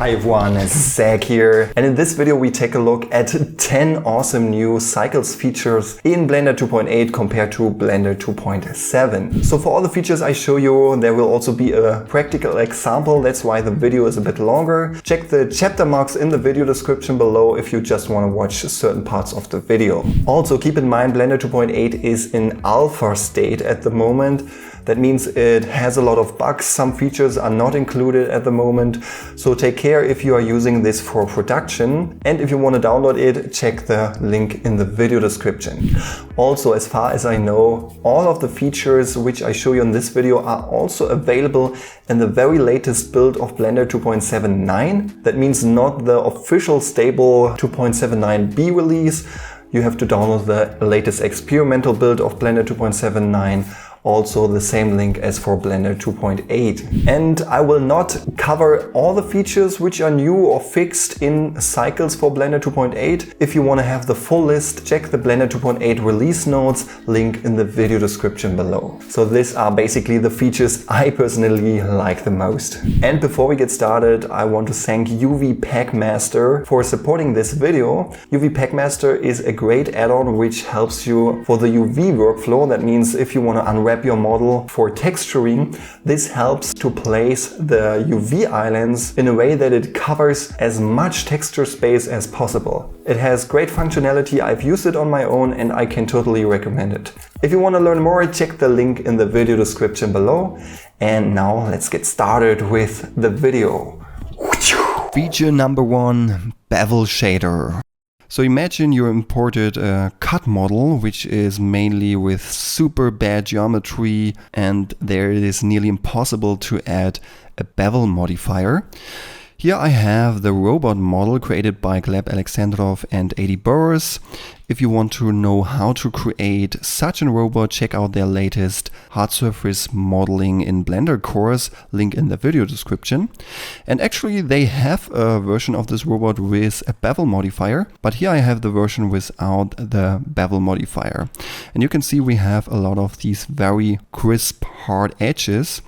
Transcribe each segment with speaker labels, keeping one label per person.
Speaker 1: Hi everyone, it's Zach here, and in this video we take a look at 10 awesome new cycles features in Blender 2.8 compared to Blender 2.7. So for all the features I show you, there will also be a practical example, that's why the video is a bit longer. Check the chapter marks in the video description below if you just want to watch certain parts of the video. Also keep in mind Blender 2.8 is in alpha state at the moment. That means it has a lot of bugs, some features are not included at the moment, so take care if you are using this for production. And if you want to download it, check the link in the video description. Also, as far as I know, all of the features which I show you in this video are also available in the very latest build of Blender 2.79. That means not the official stable 2.79b release. You have to download the latest experimental build of Blender 2.79. Also the same link as for Blender 2.8. And I will not cover all the features which are new or fixed in cycles for Blender 2.8. If you want to have the full list, check the Blender 2.8 release notes, link in the video description below. So these are basically the features I personally like the most. And before we get started, I want to thank EEVEE Packmaster for supporting this video. EEVEE Packmaster is a great add-on which helps you for the UV workflow. That means if you want to unwrap your model for texturing, this helps to place the UV islands in a way that it covers as much texture space as possible. It has great functionality, I've used it on my own and I can totally recommend it. If you want to learn more, check the link in the video description below. And now let's get started with the video. Feature number 1, Bevel shader. So imagine you imported a cut model, which is mainly with super bad geometry, and there it is nearly impossible to add a bevel modifier. Here I have the robot model created by Gleb Alexandrov and Adi Burris. If you want to know how to create such a robot, check out their latest hard surface modeling in Blender course, link in the video description. And actually they have a version of this robot with a bevel modifier, but here I have the version without the bevel modifier. And you can see we have a lot of these very crisp hard edges.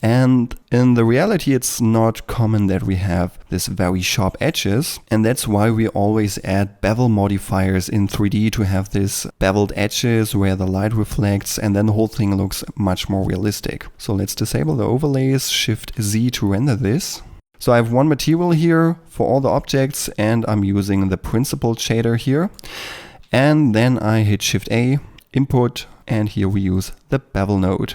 Speaker 1: And in the reality, it's not common that we have this very sharp edges. And that's why we always add bevel modifiers in 3D to have this beveled edges where the light reflects, and then the whole thing looks much more realistic. So let's disable the overlays, Shift Z to render this. So I have one material here for all the objects and I'm using the principled shader here. And then I hit Shift A, Input, and here we use the bevel node.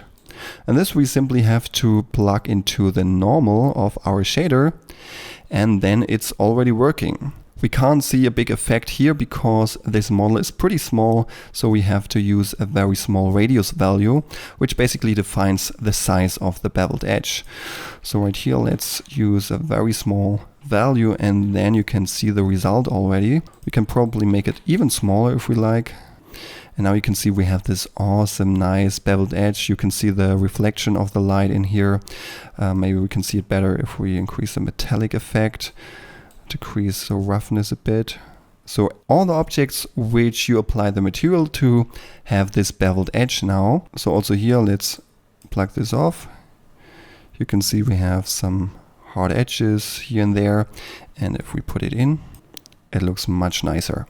Speaker 1: And this we simply have to plug into the normal of our shader, and then it's already working. We can't see a big effect here because this model is pretty small, so we have to use a very small radius value, which basically defines the size of the beveled edge. So right here, let's use a very small value, and then you can see the result already. We can probably make it even smaller if we like. And now you can see we have this awesome, nice beveled edge. You can see the reflection of the light in here. Maybe we can see it better if we increase the metallic effect, decrease the roughness a bit. So all the objects which you apply the material to have this beveled edge now. So also here, let's plug this off. You can see we have some hard edges here and there. And if we put it in, it looks much nicer.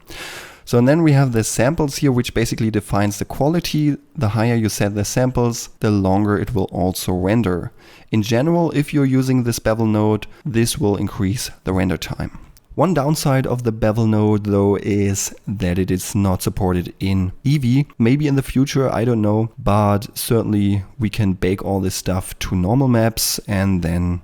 Speaker 1: So and then we have the samples here, which basically defines the quality. The higher you set the samples, the longer it will also render. In general, if you're using this bevel node, this will increase the render time. One downside of the bevel node though is that it is not supported in EEVEE. Maybe in the future, I don't know, but certainly we can bake all this stuff to normal maps and then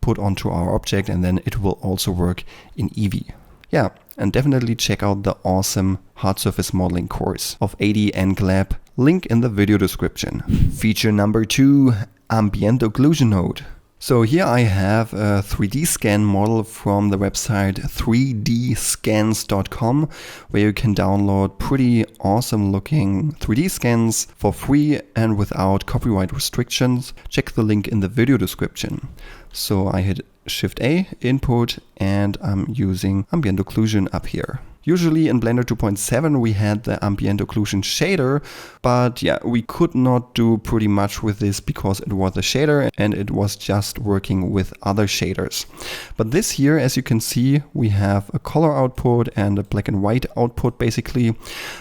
Speaker 1: put onto our object, and then it will also work in EEVEE. Yeah, and definitely check out the awesome hard surface modeling course of Adi and Gleb, link in the video description. Feature number 2, Ambient Occlusion Node. So here I have a 3D scan model from the website 3dscans.com, where you can download pretty awesome looking 3D scans for free and without copyright restrictions. Check the link in the video description. So I hit Shift A, Input, and I'm using Ambient Occlusion up here. Usually in Blender 2.7 we had the Ambient Occlusion shader, but yeah, we could not do pretty much with this because it was a shader and it was just working with other shaders. But this here, as you can see, we have a color output and a black and white output basically.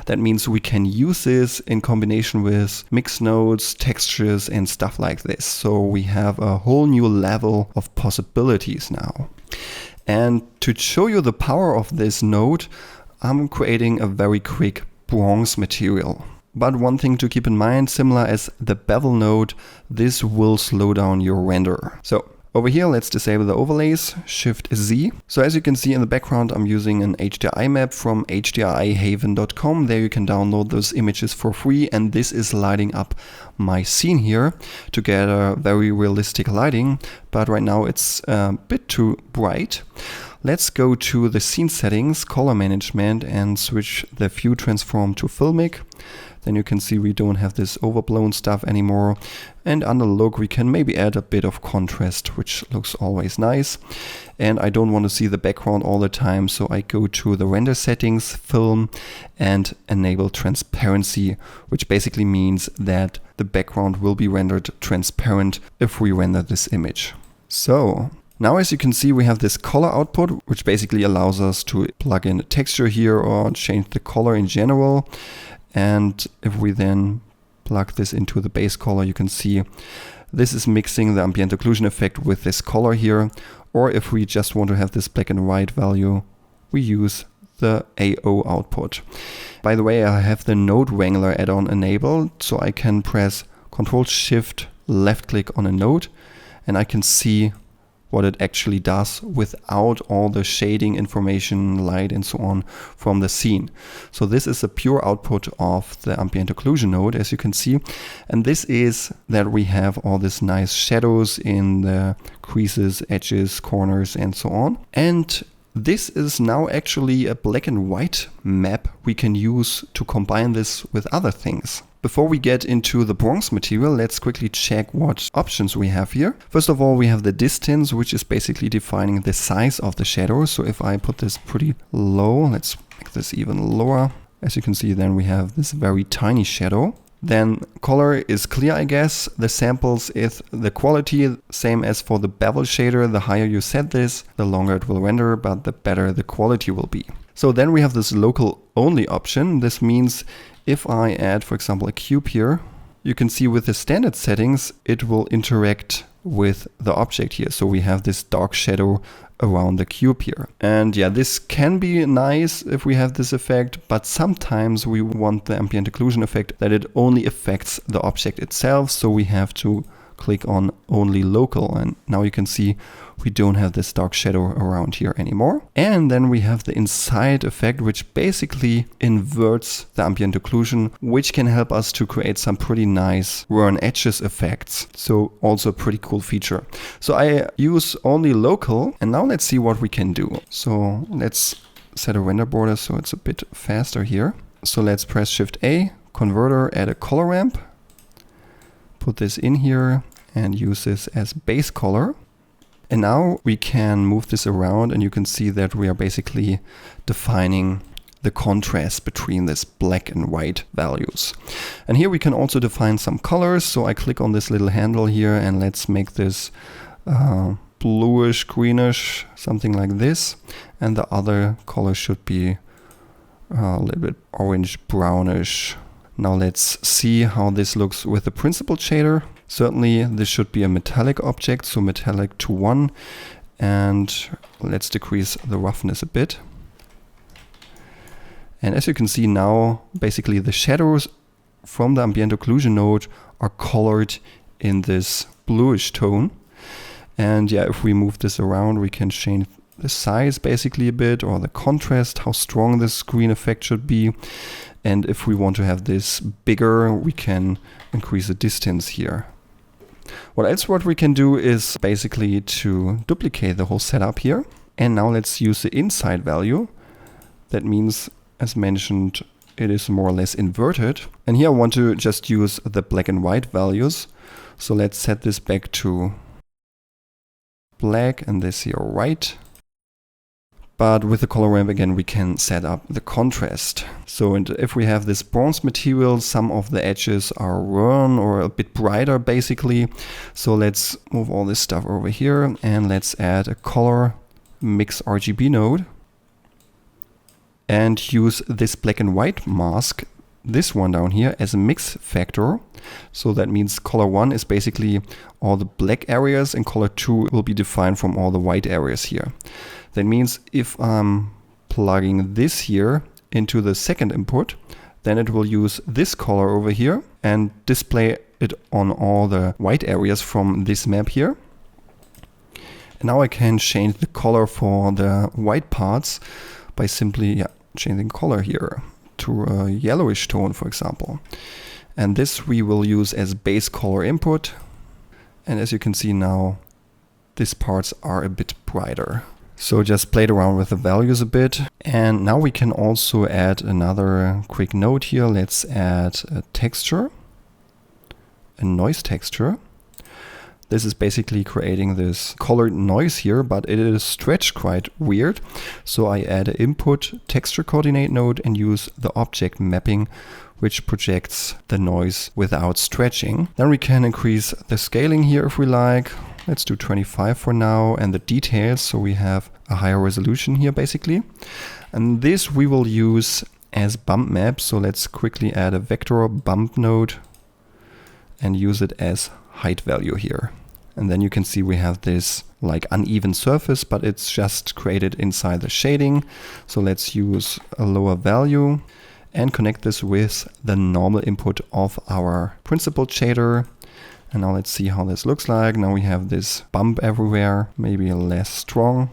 Speaker 1: That means we can use this in combination with mix nodes, textures and stuff like this. So we have a whole new level of possibilities now. And to show you the power of this node, I'm creating a very quick bronze material. But one thing to keep in mind, similar as the Bevel node, this will slow down your render. So over here, let's disable the overlays, Shift Z. So as you can see in the background, I'm using an HDRI map from hdrihaven.com. There you can download those images for free, and this is lighting up my scene here to get a very realistic lighting, but right now it's a bit too bright. Let's go to the scene settings, color management, and switch the view transform to filmic. Then you can see we don't have this overblown stuff anymore. And under look, we can maybe add a bit of contrast, which looks always nice. And I don't want to see the background all the time, so I go to the render settings, film, and enable transparency, which basically means that the background will be rendered transparent if we render this image. So now, as you can see, we have this color output, which basically allows us to plug in a texture here or change the color in general. And if we then plug this into the base color, you can see this is mixing the ambient occlusion effect with this color here. Or if we just want to have this black and white value, we use the AO output. By the way, I have the Node Wrangler add-on enabled, so I can press Ctrl-Shift left-click on a node, and I can see what it actually does without all the shading information, light and so on from the scene. So this is a pure output of the Ambient Occlusion node, as you can see. And this is that we have all these nice shadows in the creases, edges, corners and so on. And this is now actually a black and white map we can use to combine this with other things. Before we get into the bronze material, let's quickly check what options we have here. First of all, we have the distance, which is basically defining the size of the shadow. So if I put this pretty low, let's make this even lower. As you can see, then we have this very tiny shadow. Then color is clear, I guess. The samples is the quality, same as for the Bevel shader. The higher you set this, the longer it will render, but the better the quality will be. So then we have this local only option. This means if I add, for example, a cube here, you can see with the standard settings, it will interact with the object here. So we have this dark shadow around the cube here. And yeah, this can be nice if we have this effect, but sometimes we want the ambient occlusion effect that it only affects the object itself. So we have to click on only local, and now you can see we don't have this dark shadow around here anymore. And then we have the inside effect, which basically inverts the ambient occlusion, which can help us to create some pretty nice burn edges effects. So also a pretty cool feature. So I use only local, and now let's see what we can do. So let's set a render border so it's a bit faster here. So let's press Shift A, converter, add a color ramp, put this in here and use this as base color. And now we can move this around, and you can see that we are basically defining the contrast between this black and white values. And here we can also define some colors. So I click on this little handle here and let's make this bluish, greenish, something like this. And the other color should be a little bit orange, brownish. Now let's see how this looks with the principled shader. Certainly this should be a metallic object, so metallic to 1. And let's decrease the roughness a bit. And as you can see now, basically the shadows from the Ambient Occlusion node are colored in this bluish tone. And yeah, if we move this around, we can change the size basically a bit, or the contrast, how strong this green effect should be. And if we want to have this bigger, we can increase the distance here. What we can do is basically to duplicate the whole setup here. And now let's use the inside value. That means, as mentioned, it is more or less inverted. And here I want to just use the black and white values. So let's set this back to black and this here white. But with the color ramp again, we can set up the contrast. So and if we have this bronze material, some of the edges are worn or a bit brighter basically. So let's move all this stuff over here and let's add a color mix RGB node and use this black and white mask, this one down here, as a mix factor. So that means color 1 is basically all the black areas and color 2 will be defined from all the white areas here. That means if I'm plugging this here into the second input, then it will use this color over here and display it on all the white areas from this map here. And now I can change the color for the white parts by simply changing color here to a yellowish tone, for example. And this we will use as base color input. And as you can see now, these parts are a bit brighter. So just played around with the values a bit. And now we can also add another quick note here. Let's add a texture, a noise texture. This is basically creating this colored noise here, but it is stretched quite weird. So I add an input texture coordinate node and use the object mapping, which projects the noise without stretching. Then we can increase the scaling here if we like. Let's do 25 for now, and the details, so we have a higher resolution here basically. And this we will use as bump map. So let's quickly add a vector bump node and use it as height value here. And then you can see we have this like uneven surface, but it's just created inside the shading. So let's use a lower value and connect this with the normal input of our principled shader. And now let's see how this looks like. Now we have this bump everywhere, maybe less strong.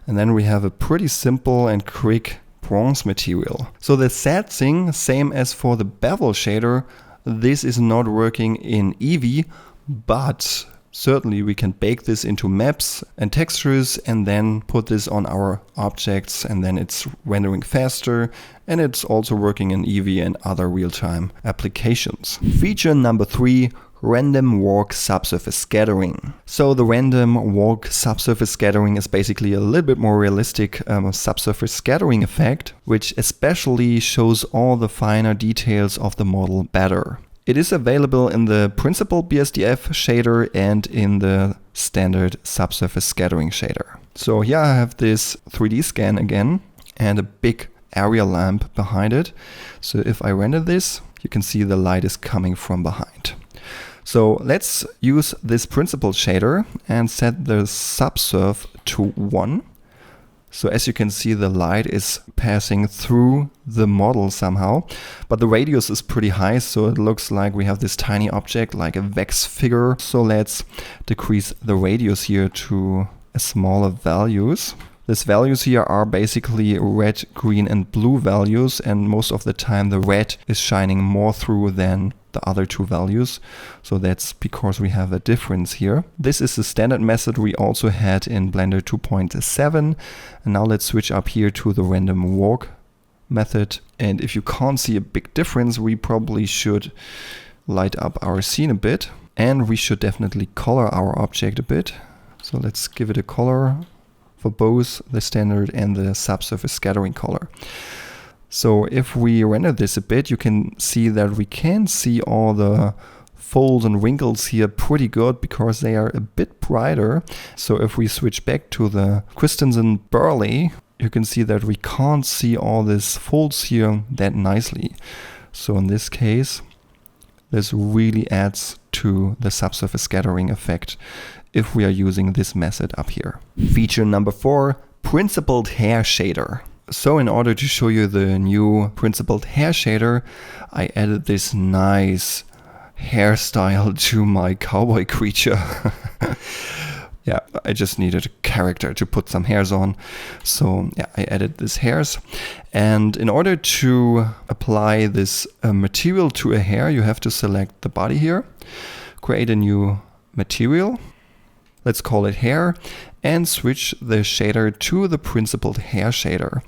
Speaker 1: And then we have a pretty simple and quick bronze material. So the sad thing, same as for the bevel shader, this is not working in EEVEE, but certainly we can bake this into maps and textures and then put this on our objects, and then it's rendering faster, and it's also working in EEVEE and other real-time applications. Feature number 3, random walk subsurface scattering. So the random walk subsurface scattering is basically a little bit more realistic subsurface scattering effect, which especially shows all the finer details of the model better. It is available in the principal BSDF shader and in the standard subsurface scattering shader. So here I have this 3D scan again and a big area lamp behind it. So if I render this, you can see the light is coming from behind. So let's use this principal shader and set the subsurf to 1. So as you can see, the light is passing through the model somehow, but the radius is pretty high, so it looks like we have this tiny object like a wax figure. So let's decrease the radius here to a smaller values. These values here are basically red, green and blue values, and most of the time the red is shining more through than the other two values. So that's because we have a difference here. This is the standard method we also had in Blender 2.7. And now let's switch up here to the random walk method. And if you can't see a big difference, we probably should light up our scene a bit. And we should definitely color our object a bit. So let's give it a color for both the standard and the subsurface scattering color. So if we render this a bit, you can see that we can see all the folds and wrinkles here pretty good because they are a bit brighter. So if we switch back to the Christensen Burley, you can see that we can't see all these folds here that nicely. So in this case, this really adds to the subsurface scattering effect if we are using this method up here. Feature number 4, principled hair shader. So in order to show you the new principled hair shader, I added this nice hairstyle to my cowboy creature. Yeah, I just needed a character to put some hairs on. So yeah, I added these hairs. And in order to apply this material to a hair, you have to select the body here, create a new material. Let's call it hair, and switch the shader to the principled hair shader.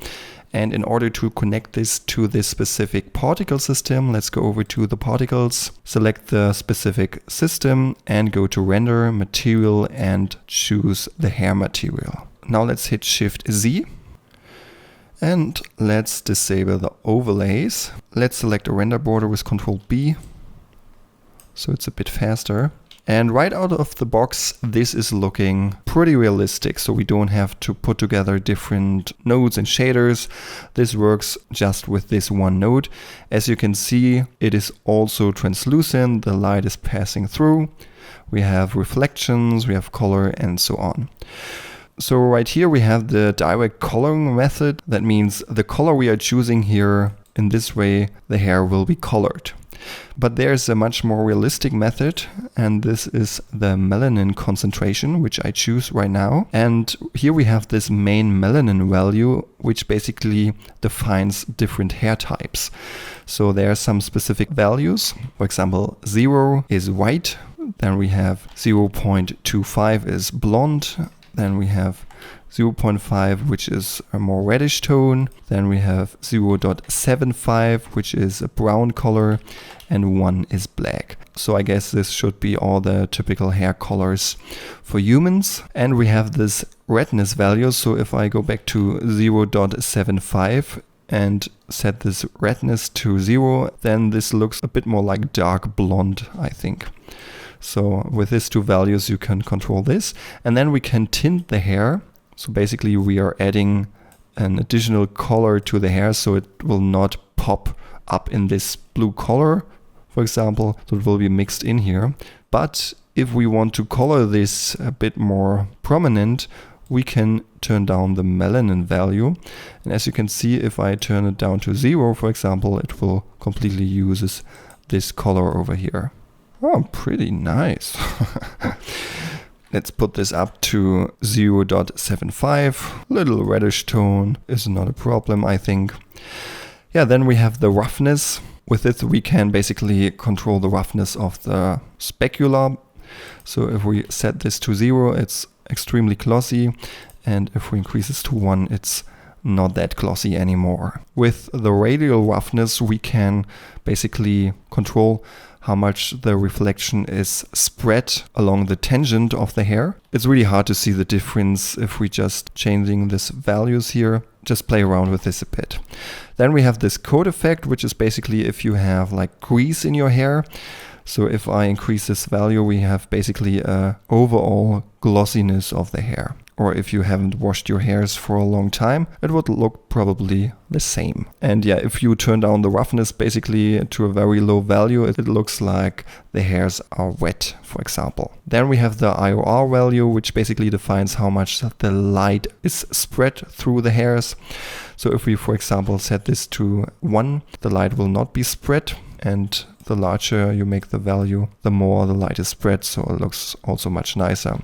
Speaker 1: And in order to connect this to this specific particle system, let's go over to the particles, select the specific system and go to render material and choose the hair material. Now let's hit Shift Z And let's disable the overlays. Let's select a render border with Ctrl B, so it's a bit faster. And right out of the box, this is looking pretty realistic, so we don't have to put together different nodes and shaders. This works just with this one node. As you can see, it is also translucent, the light is passing through. We have reflections, we have color, and so on. So right here we have the direct coloring method. That means the color we are choosing here, in this way the hair will be colored. But there's a much more realistic method, and this is the melanin concentration, which I choose right now. And here we have this main melanin value, which basically defines different hair types. So there are some specific values. For example, 0 is white, then we have 0.25 is blonde, then we have 0.5, which is a more reddish tone. Then we have 0.75, which is a brown color, and 1 is black. So I guess this should be all the typical hair colors for humans. And we have this redness value. So if I go back to 0.75 and set this redness to 0, then this looks a bit more like dark blonde, I think. So with these two values, you can control this. And then we can tint the hair. So basically we are adding an additional color to the hair, so it will not pop up in this blue color, for example. So it will be mixed in here. But if we want to color this a bit more prominent, we can turn down the melanin value. And as you can see, if I turn it down to 0, for example, it will completely use this color over here. Oh, pretty nice. Let's put this up to 0.75. Little reddish tone is not a problem, I think. Yeah, then we have the roughness. With it, we can basically control the roughness of the specular. So if we set this to 0, it's extremely glossy. And if we increase this to 1, it's not that glossy anymore. With the radial roughness, we can basically control how much the reflection is spread along the tangent of the hair. It's really hard to see the difference if we just changing these values here. Just play around with this a bit. Then we have this coat effect, which is basically if you have like grease in your hair. So if I increase this value, we have basically a overall glossiness of the hair. Or if you haven't washed your hairs for a long time, it would look probably the same. And yeah, if you turn down the roughness basically to a very low value, it looks like the hairs are wet, for example. Then we have the IOR value, which basically defines how much the light is spread through the hairs. So if we, for example, set this to 1, the light will not be spread. And the larger you make the value, the more the light is spread. So it looks also much nicer.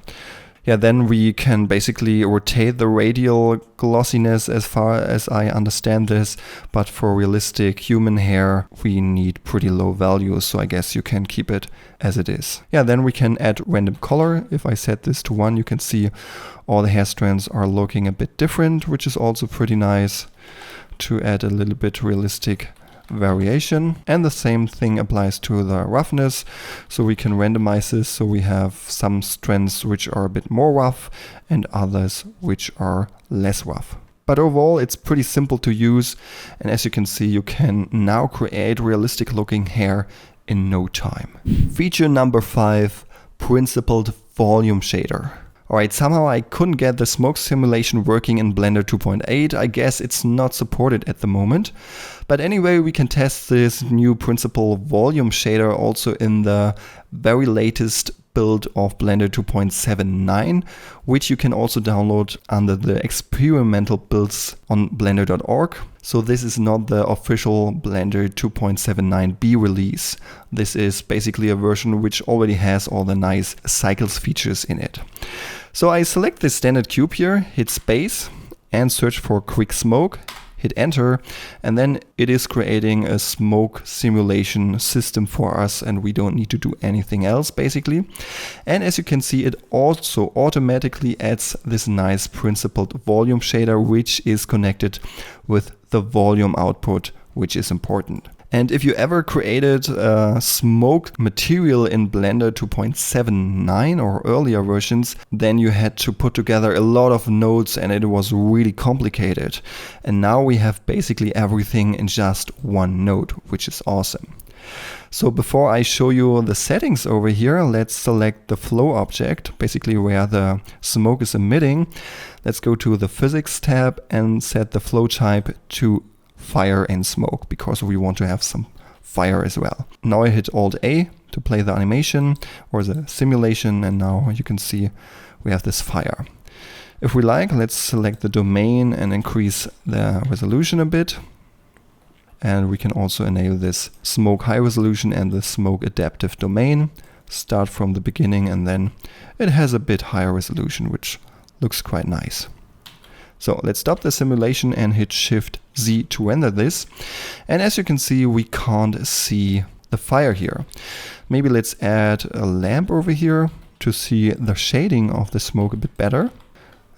Speaker 1: Yeah, then we can basically rotate the radial glossiness as far as I understand this. But for realistic human hair, we need pretty low values. So I guess you can keep it as it is. Yeah, then we can add random color. If I set this to 1, you can see all the hair strands are looking a bit different, which is also pretty nice to add a little bit realistic variation. And the same thing applies to the roughness. So we can randomize this. So we have some strands which are a bit more rough and others which are less rough. But overall, it's pretty simple to use. And as you can see, you can now create realistic looking hair in no time. Feature number 5, principled volume shader. Alright, somehow I couldn't get the smoke simulation working in Blender 2.8. I guess it's not supported at the moment. But anyway, we can test this new principled volume shader also in the very latest build of Blender 2.79, which you can also download under the experimental builds on blender.org. So this is not the official Blender 2.79b release. This is basically a version which already has all the nice cycles features in it. So I select the standard cube here, hit space and search for quick smoke, hit enter, and then it is creating a smoke simulation system for us and we don't need to do anything else basically. And as you can see, it also automatically adds this nice principled volume shader, which is connected with the volume output, which is important. And if you ever created a smoke material in Blender 2.79 or earlier versions, then you had to put together a lot of nodes and it was really complicated. And now we have basically everything in just one node, which is awesome. So before I show you the settings over here, let's select the flow object, basically where the smoke is emitting. Let's go to the physics tab and set the flow type to fire and smoke, because we want to have some fire as well. Now I hit Alt A to play the animation or the simulation, and now you can see we have this fire. If we like, let's select the domain and increase the resolution a bit. And we can also enable this smoke high resolution and the smoke adaptive domain. Start from the beginning, and then it has a bit higher resolution, which looks quite nice. So let's stop the simulation and hit Shift Z to render this. And as you can see, we can't see the fire here. Maybe let's add a lamp over here to see the shading of the smoke a bit better.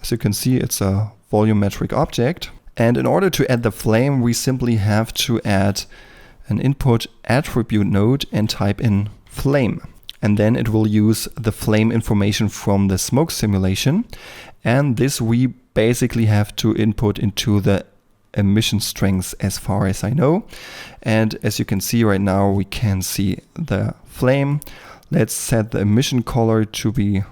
Speaker 1: As you can see, it's a volumetric object. And in order to add the flame, we simply have to add an input attribute node and type in flame. And then it will use the flame information from the smoke simulation. And this we basically have to input into the emission strengths as far as I know. And as you can see right now, we can see the flame. Let's set the emission color to be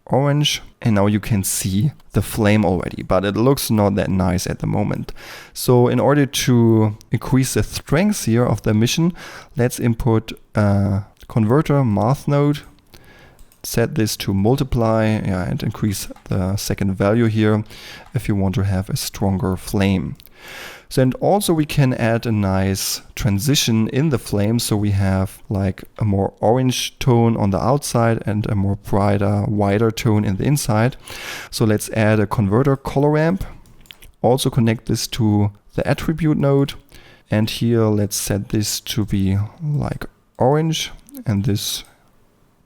Speaker 1: orange. And now you can see the flame already, but it looks not that nice at the moment. So in order to increase the strength here of the emission, let's input a converter math node. Set this to multiply and increase the second value here if you want to have a stronger flame. So, and also we can add a nice transition in the flame, so we have like a more orange tone on the outside and a more brighter, wider tone in the inside. So let's add a converter color ramp. Also connect this to the attribute node, and here let's set this to be like orange and this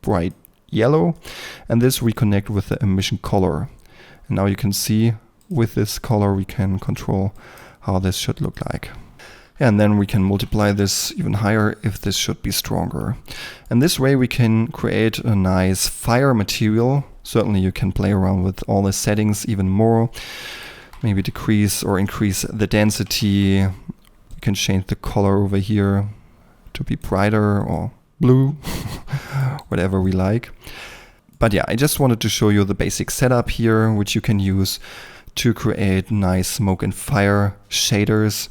Speaker 1: bright yellow, and this we connect with the emission color. And now you can see with this color we can control how this should look like. And then we can multiply this even higher if this should be stronger. And this way we can create a nice fire material. Certainly you can play around with all the settings even more. Maybe decrease or increase the density. You can change the color over here to be brighter or blue, whatever we like. But yeah, I just wanted to show you the basic setup here, which you can use to create nice smoke and fire shaders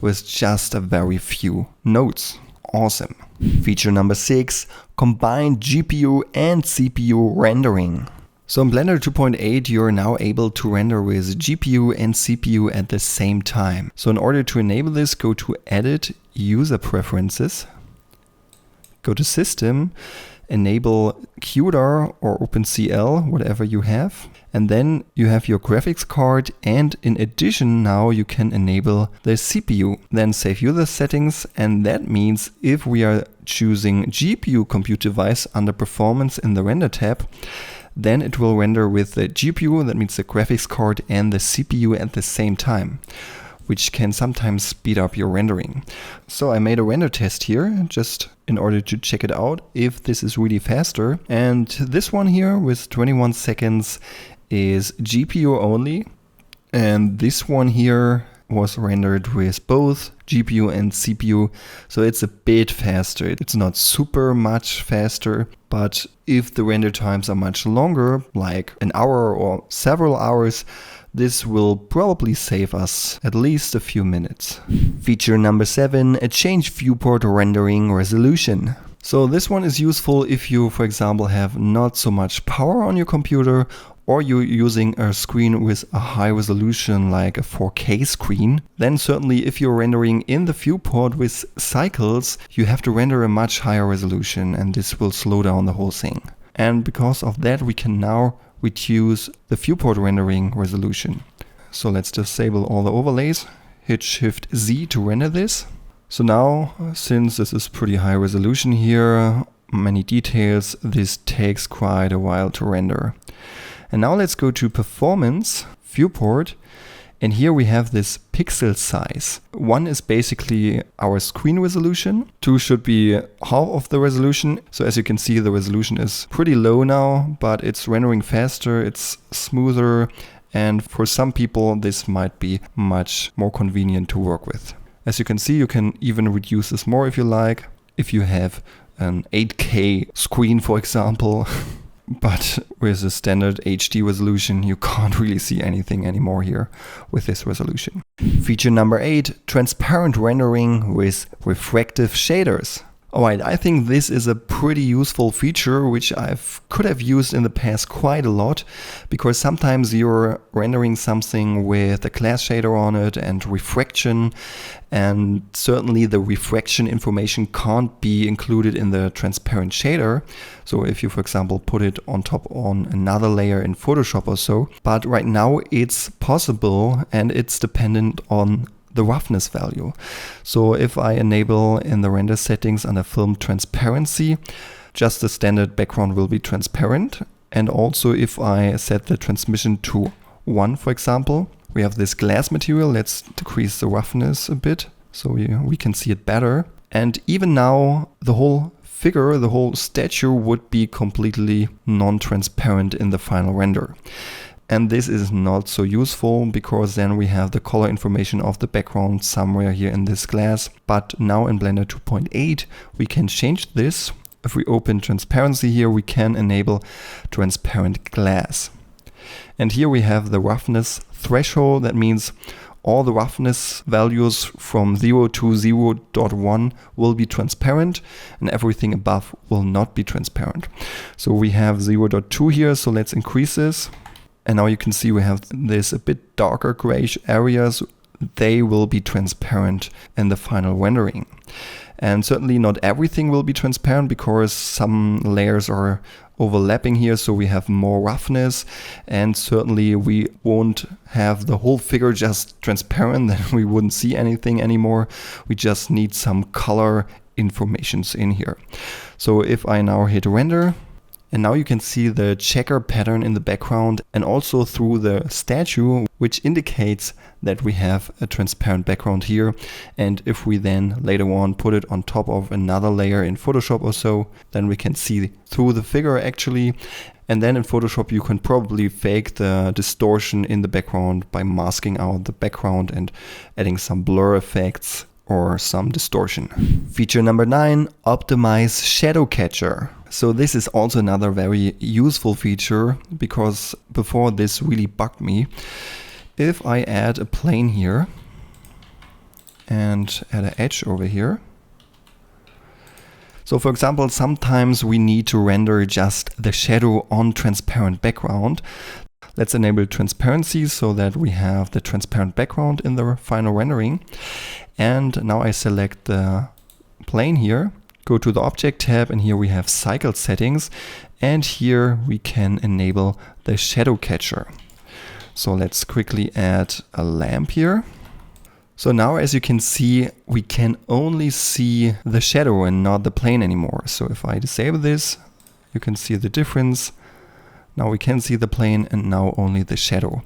Speaker 1: with just a very few nodes. Awesome. Feature number 6, combined GPU and CPU rendering. So in Blender 2.8, you're now able to render with GPU and CPU at the same time. So in order to enable this, go to Edit, User Preferences, go to System, enable QDAR or OpenCL, whatever you have. And then you have your graphics card, and in addition now you can enable the CPU. Then save user settings, and that means if we are choosing GPU compute device under performance in the render tab, then it will render with the GPU, that means the graphics card, and the CPU at the same time, which can sometimes speed up your rendering. So I made a render test here just in order to check it out if this is really faster. And this one here with 21 seconds is GPU only. And this one here was rendered with both GPU and CPU. So it's a bit faster. It's not super much faster, but if the render times are much longer, like an hour or several hours, this will probably save us at least a few minutes. Feature number 7, a change viewport rendering resolution. So this one is useful if you, for example, have not so much power on your computer, or you're using a screen with a high resolution like a 4K screen. Then certainly if you're rendering in the viewport with cycles, you have to render a much higher resolution, and this will slow down the whole thing. And because of that, we can now reduce the viewport rendering resolution. So let's disable all the overlays, hit Shift Z to render this. So now, since this is pretty high resolution here, many details, this takes quite a while to render. And now let's go to Performance, Viewport, And here we have this pixel size. 1 is basically our screen resolution. 2 should be half of the resolution. So as you can see, the resolution is pretty low now, but it's rendering faster, it's smoother. And for some people, this might be much more convenient to work with. As you can see, you can even reduce this more if you like. If you have an 8K screen, for example, but with a standard HD resolution, you can't really see anything anymore here with this resolution. Feature number 8, transparent rendering with refractive shaders. Alright, I think this is a pretty useful feature which I could have used in the past quite a lot, because sometimes you're rendering something with a glass shader on it and refraction, and certainly the refraction information can't be included in the transparent shader. So if you, for example, put it on top on another layer in Photoshop or so, but right now it's possible and it's dependent on the roughness value. So if I enable in the render settings under film transparency, just the standard background will be transparent. And also if I set the transmission to 1, for example, we have this glass material. Let's decrease the roughness a bit so we can see it better. And even now the whole figure, the whole statue would be completely non-transparent in the final render. And this is not so useful because then we have the color information of the background somewhere here in this glass. But now in Blender 2.8 we can change this. If we open transparency here, we can enable transparent glass. And here we have the roughness threshold. That means all the roughness values from 0 to 0.1 will be transparent and everything above will not be transparent. So we have 0.2 here, so let's increase this. And now you can see we have this a bit darker grayish areas. They will be transparent in the final rendering. And certainly not everything will be transparent because some layers are overlapping here, so we have more roughness, and certainly we won't have the whole figure just transparent, then we wouldn't see anything anymore. We just need some color informations in here. So if I now hit render, and now you can see the checker pattern in the background and also through the statue, which indicates that we have a transparent background here. And if we then later on put it on top of another layer in Photoshop or so, then we can see through the figure actually. And then in Photoshop you can probably fake the distortion in the background by masking out the background and adding some blur effects or some distortion. Feature number 9, optimize shadow catcher. So this is also another very useful feature because before this really bugged me. If I add a plane here and add an edge over here. So for example, sometimes we need to render just the shadow on transparent background. Let's enable transparency so that we have the transparent background in the final rendering. And now I select the plane here, go to the object tab, and here we have cycle settings. And here we can enable the shadow catcher. So let's quickly add a lamp here. So now as you can see, we can only see the shadow and not the plane anymore. So if I disable this, you can see the difference. Now we can see the plane and now only the shadow.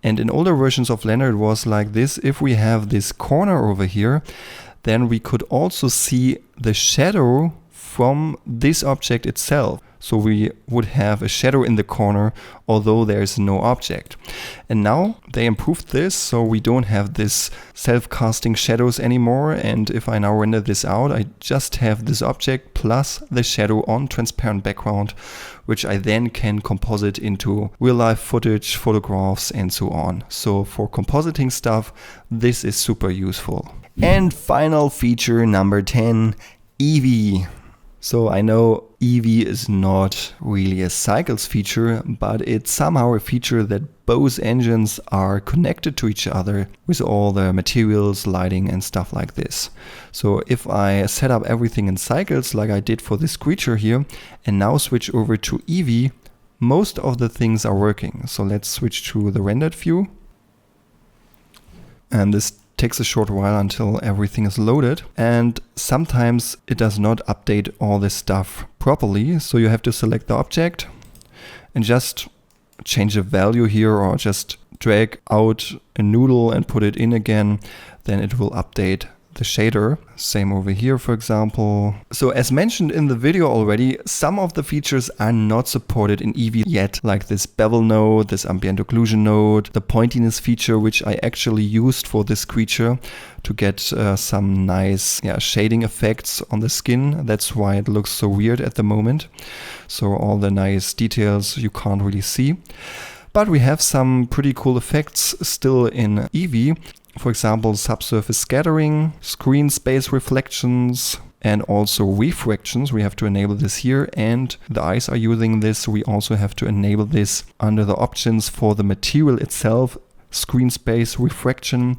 Speaker 1: And in older versions of Blender it was like this. If we have this corner over here, then we could also see the shadow from this object itself. So we would have a shadow in the corner, although there is no object. And now they improved this, so we don't have this self-casting shadows anymore. And if I now render this out, I just have this object plus the shadow on transparent background, which I then can composite into real-life footage, photographs, and so on. So for compositing stuff, this is super useful. And final feature number 10, EEVEE. So I know EEVEE is not really a cycles feature, but it's somehow a feature that both engines are connected to each other with all the materials, lighting and stuff like this. So if I set up everything in cycles like I did for this creature here and now switch over to EEVEE, most of the things are working. So let's switch to the rendered view. And this takes a short while until everything is loaded, and sometimes it does not update all this stuff properly, so you have to select the object and just change the value here or just drag out a noodle and put it in again, then it will update the shader. Same over here, for example. So as mentioned in the video already, some of the features are not supported in EEVEE yet, like this bevel node, this ambient occlusion node, the pointiness feature, which I actually used for this creature to get some nice shading effects on the skin. That's why it looks so weird at the moment. So all the nice details you can't really see. But we have some pretty cool effects still in EEVEE. For example, subsurface scattering, screen space reflections, and also refractions. We have to enable this here, and the eyes are using this. We also have to enable this under the options for the material itself, screen space refraction,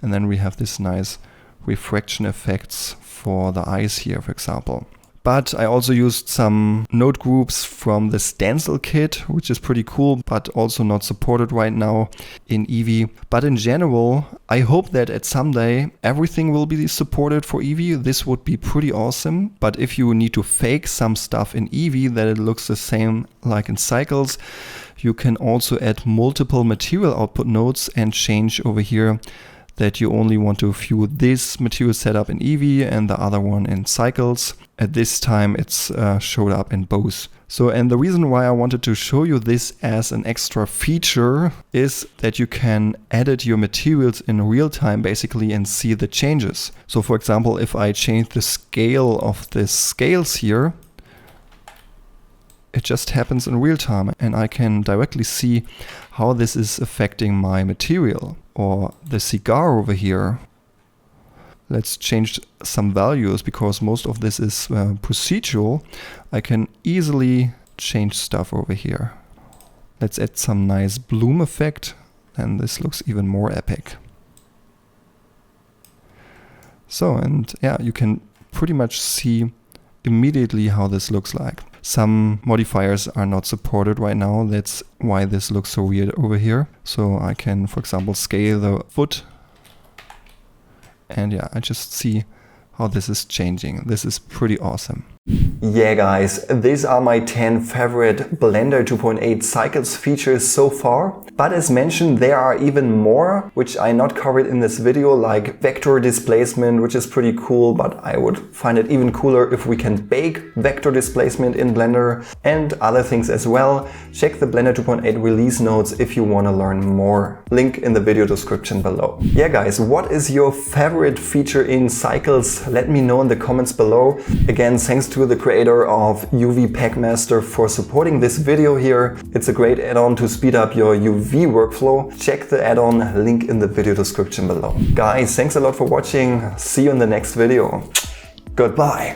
Speaker 1: and then we have this nice refraction effects for the eyes here, for example. But I also used some node groups from the stencil kit, which is pretty cool, but also not supported right now in EEVEE. But in general, I hope that at some day everything will be supported for EEVEE. This would be pretty awesome. But if you need to fake some stuff in EEVEE that it looks the same like in Cycles, you can also add multiple material output nodes and change over here that you only want to view this material setup in EEVEE and the other one in Cycles. At this time it's showed up in both. So, and the reason why I wanted to show you this as an extra feature is that you can edit your materials in real time basically and see the changes. So for example, if I change the scale of the scales here, it just happens in real time and I can directly see how this is affecting my material. Or the cigar over here. Let's change some values because most of this is procedural. I can easily change stuff over here. Let's add some nice bloom effect and this looks even more epic. So, and yeah, you can pretty much see immediately how this looks like. Some modifiers are not supported right now. That's why this looks so weird over here. So I can, for example, scale the foot. And yeah, I just see how this is changing. This is pretty awesome. Yeah guys, these are my 10 favorite Blender 2.8 Cycles features so far. But as mentioned, there are even more which I not covered in this video, like vector displacement, which is pretty cool, but I would find it even cooler if we can bake vector displacement in Blender and other things as well. Check the Blender 2.8 release notes if you want to learn more. Link in the video description below. Yeah guys, what is your favorite feature in Cycles? Let me know in the comments below. Again, thanks to the creator of EEVEE Packmaster for supporting this video here. It's a great add-on to speed up your EEVEE workflow. Check the add-on, link in the video description below. Guys, thanks a lot for watching. See you in the next video. Goodbye.